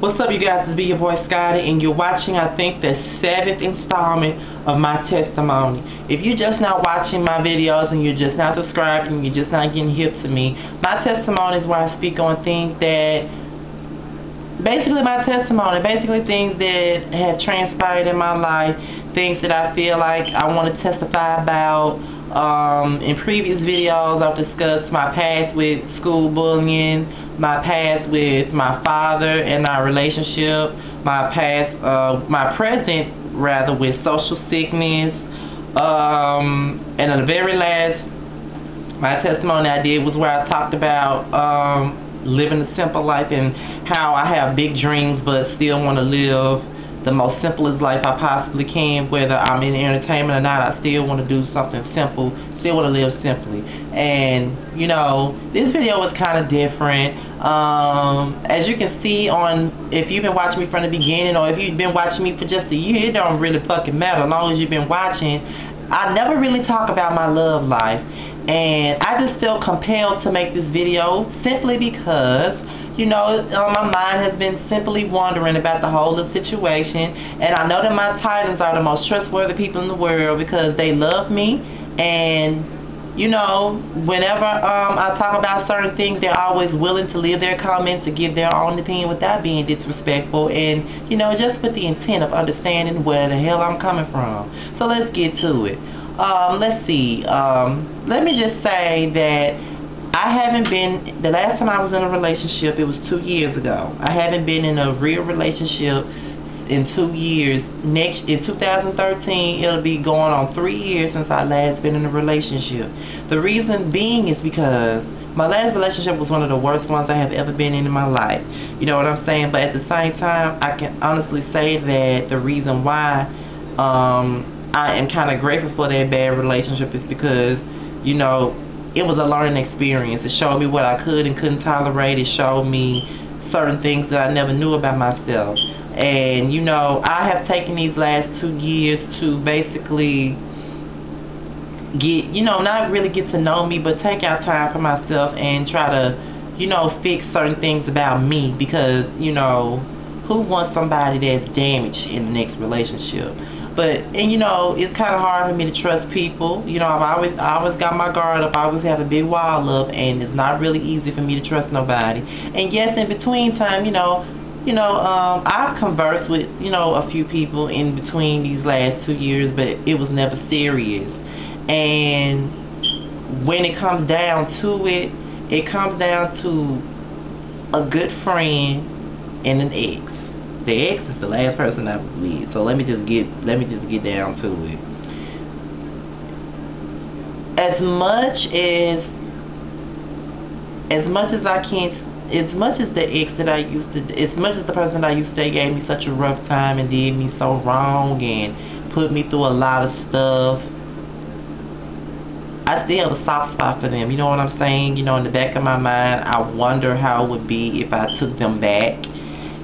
What's up, you guys? It's be your boy Scotty, and you're watching, I think, the 7th installment of my testimony. If you're just now watching my videos and you're just now subscribing and you're just not getting hip to me, my testimony is where I speak on things that, basically things that have transpired in my life, things that I feel like I want to testify about. In previous videos, I've discussed my past with school bullying, my past with my father and our relationship, my present rather with social sickness, and the very last, my testimony I did was where I talked about living a simple life and how I have big dreams but still want to live the most simplest life I possibly can. Whether I'm in entertainment or not, I still want to do something simple, still want to live simply. And you know, this video was kind of different. As you can see, if you've been watching me from the beginning, or if you've been watching me for just a year, it don't really fucking matter. As long as you've been watching, I never really talk about my love life, and I just feel compelled to make this video simply because, you know, my mind has been simply wondering about the whole situation, and I know that my Titans are the most trustworthy people in the world because they love me, and you know, whenever I talk about certain things, they're always willing to leave their comments, to give their own opinion without being disrespectful, and you know, just with the intent of understanding where the hell I'm coming from. So let's get to it. Let's see. Let me just say that I haven't been, the last time I was in a relationship, it was 2 years ago. I haven't been in a real relationship in 2 years. In 2013, it'll be going on 3 years since I last been in a relationship. The reason being is because my last relationship was one of the worst ones I have ever been in my life. You know what I'm saying? But at the same time, I can honestly say that the reason why I am kind of grateful for that bad relationship is because, you know, it was a learning experience. It showed me what I could and couldn't tolerate. It showed me certain things that I never knew about myself. And, you know, I have taken these last 2 years to basically get, you know, not really get to know me, but take out time for myself and try to, you know, fix certain things about me. Because, you know, who wants somebody that's damaged in the next relationship? And you know, it's kind of hard for me to trust people. You know, I always got my guard up. I always have a big wall up, and it's not really easy for me to trust nobody. And yes, in between time, you know, I've conversed with, you know, a few people in between these last 2 years, but it was never serious. And when it comes down to it, it comes down to a good friend and an ex. The ex is the last person I was with, so let me just get down to it. As much the person that I used to date gave me such a rough time and did me so wrong and put me through a lot of stuff, I still have a soft spot for them. You know what I'm saying? You know, in the back of my mind, I wonder how it would be if I took them back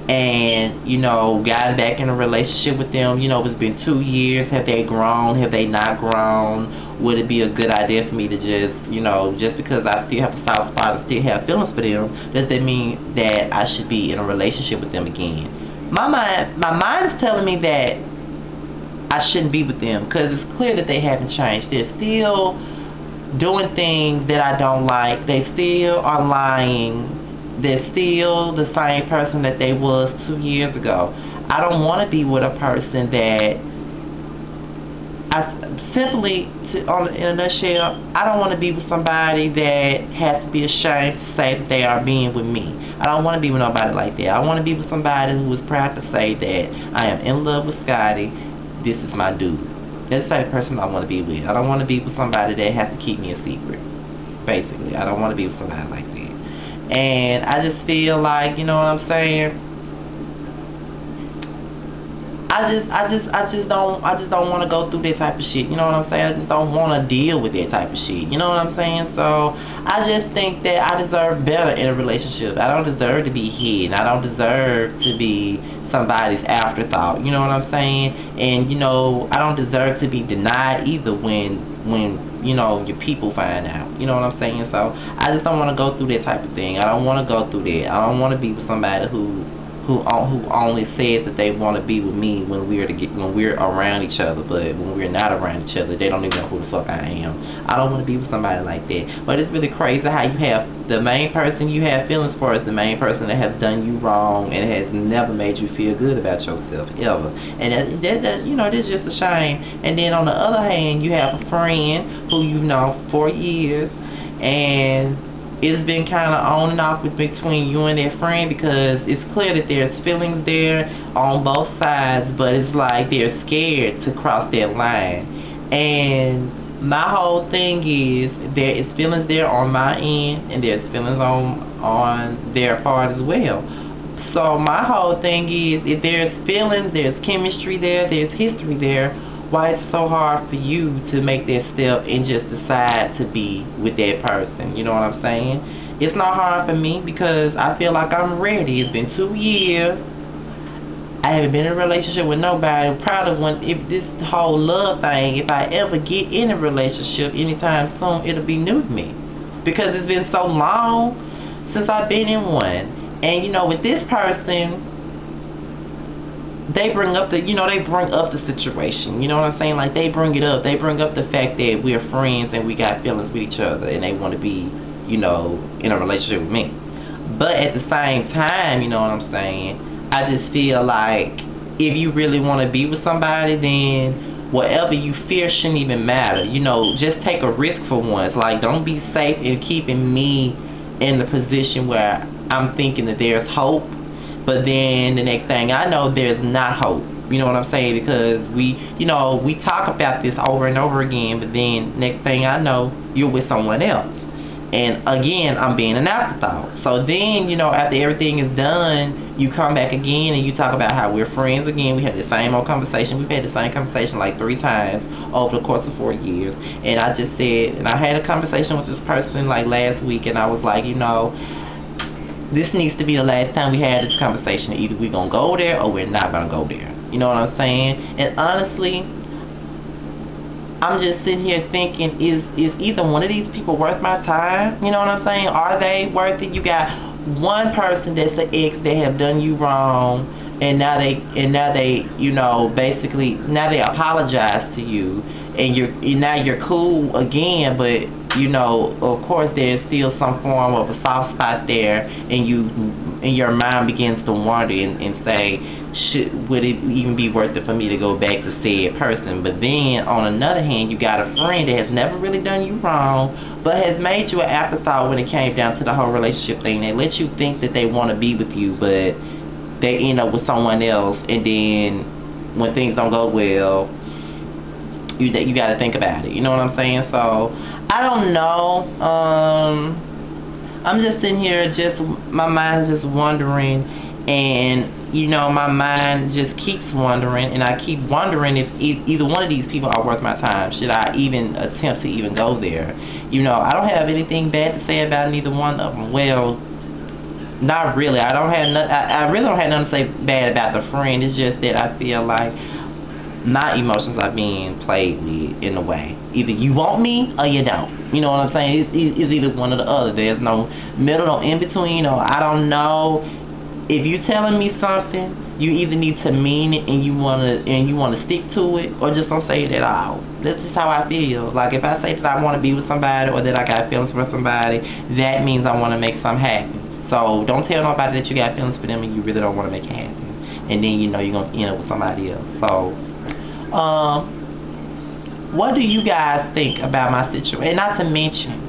and, you know, got back in a relationship with them. You know, it's been 2 years. Have they grown? Have they not grown? Would it be a good idea for me to just, you know, just because I still have a soft spot and still have feelings for them, does that mean that I should be in a relationship with them again? My mind is telling me that I shouldn't be with them because it's clear that they haven't changed. They're still doing things that I don't like. They still are lying. They're still the same person that they was 2 years ago. I don't want to be with a person that in a nutshell, I don't want to be with somebody that has to be ashamed to say that they are being with me. I don't want to be with nobody like that. I want to be with somebody who is proud to say that I am in love with Scotty. This is my dude. That's the type of person I want to be with. I don't want to be with somebody that has to keep me a secret. Basically, I don't want to be with somebody like that. And I just feel like, you know what I'm saying, I just don't want to go through that type of shit. You know what I'm saying? I just don't want to deal with that type of shit. You know what I'm saying? So I just think that I deserve better in a relationship. I don't deserve to be hidden. I don't deserve to be somebody's afterthought. You know what I'm saying? And you know, I don't deserve to be denied either when you know, your people find out. You know what I'm saying? So I just don't want to go through that type of thing. I don't want to go through that. I don't want to be with somebody who who only says that they want to be with me when we're around each other, but when we're not around each other, they don't even know who the fuck I am. I don't want to be with somebody like that. But it's really crazy how you have the main person you have feelings for is the main person that has done you wrong and has never made you feel good about yourself ever. And that's you know, that's just a shame. And then on the other hand, you have a friend who you've known for years, and it's been kind of on and off between you and that friend, because it's clear that there's feelings there on both sides, but it's like they're scared to cross that line. And my whole thing is there is feelings there on my end, and there's feelings on their part as well. So my whole thing is, if there's feelings, there's chemistry there, there's history there, why it's so hard for you to make that step and just decide to be with that person? You know what I'm saying? It's not hard for me because I feel like I'm ready. It's been 2 years. I haven't been in a relationship with nobody. Probably if this whole love thing, if I ever get in a relationship anytime soon, it'll be new to me, because it's been so long since I've been in one. And you know, with this person, they bring up the situation. You know what I'm saying? Like, they bring it up. They bring up the fact that we're friends and we got feelings with each other, and they want to be, you know, in a relationship with me. But at the same time, you know what I'm saying, I just feel like if you really want to be with somebody, then whatever you fear shouldn't even matter. You know, just take a risk for once. Like, don't be safe in keeping me in the position where I'm thinking that there's hope, but then the next thing I know, there's not hope. You know what I'm saying? Because we talk about this over and over again, but then next thing I know, you're with someone else. And again, I'm being an afterthought. So then, you know, after everything is done, you come back again and you talk about how we're friends again. We had the same old conversation. We've had the same conversation like 3 times over the course of 4 years. And I just said, and I had a conversation with this person like last week, and I was like, you know, this needs to be the last time we had this conversation. Either we're going to go there or we're not going to go there. You know what I'm saying? And honestly, I'm just sitting here thinking, is either one of these people worth my time? You know what I'm saying? Are they worth it? You got one person that's an ex that have done you wrong, and now they you know, basically now they apologize to you, and now you're cool again, but you know, of course there's still some form of a soft spot there, and your mind begins to wander and say, would it even be worth it for me to go back to said person? But then on another hand, you got a friend that has never really done you wrong, but has made you an afterthought when it came down to the whole relationship thing. They let you think that they want to be with you, but they end up with someone else, and then when things don't go well, you got to think about it. You know what I'm saying? So I don't know. I'm just sitting here, my mind is just wondering, and you know, my mind just keeps wondering, and I keep wondering if either one of these people are worth my time. Should I even attempt to even go there? You know, I don't have anything bad to say about neither one of them. Well, not really. I really don't have nothing to say bad about the friend. It's just that I feel like my emotions are being played with in a way. Either you want me or you don't. You know what I'm saying? It's either one or the other. There's no middle, no in between, or I don't know. If you're telling me something, you either need to mean it and you wanna stick to it, or just don't say it at all. That's just how I feel. Like, if I say that I want to be with somebody, or that I got feelings for somebody, that means I want to make something happen. So don't tell nobody that you got feelings for them and you really don't want to make it happen, and then you know you're gonna end up with somebody else. So what do you guys think about my situation? And not to mention,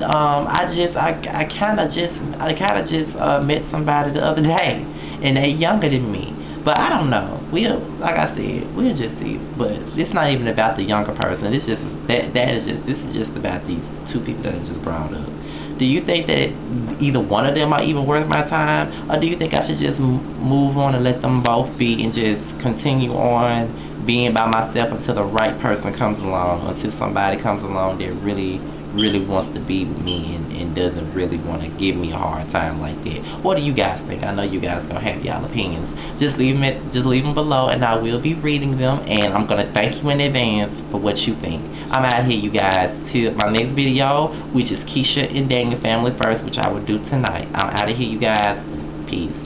I kind of just met somebody the other day, and they younger than me. But I don't know. Like I said, we'll just see. But it's not even about the younger person. It's just this is just about these 2 people that I just brought up. Do you think that either one of them are even worth my time, or do you think I should just move on and let them both be and just continue on being by myself until the right person comes along, until somebody comes along that really really wants to be with me and doesn't really want to give me a hard time like that. What do you guys think? I know you guys gonna have y'all opinions. Just leave them below, and I will be reading them. And I'm gonna thank you in advance for what you think. I'm out here, you guys, till my next video, which is Keisha and Daniel Family First, which I will do tonight. I'm out of here, you guys. Peace.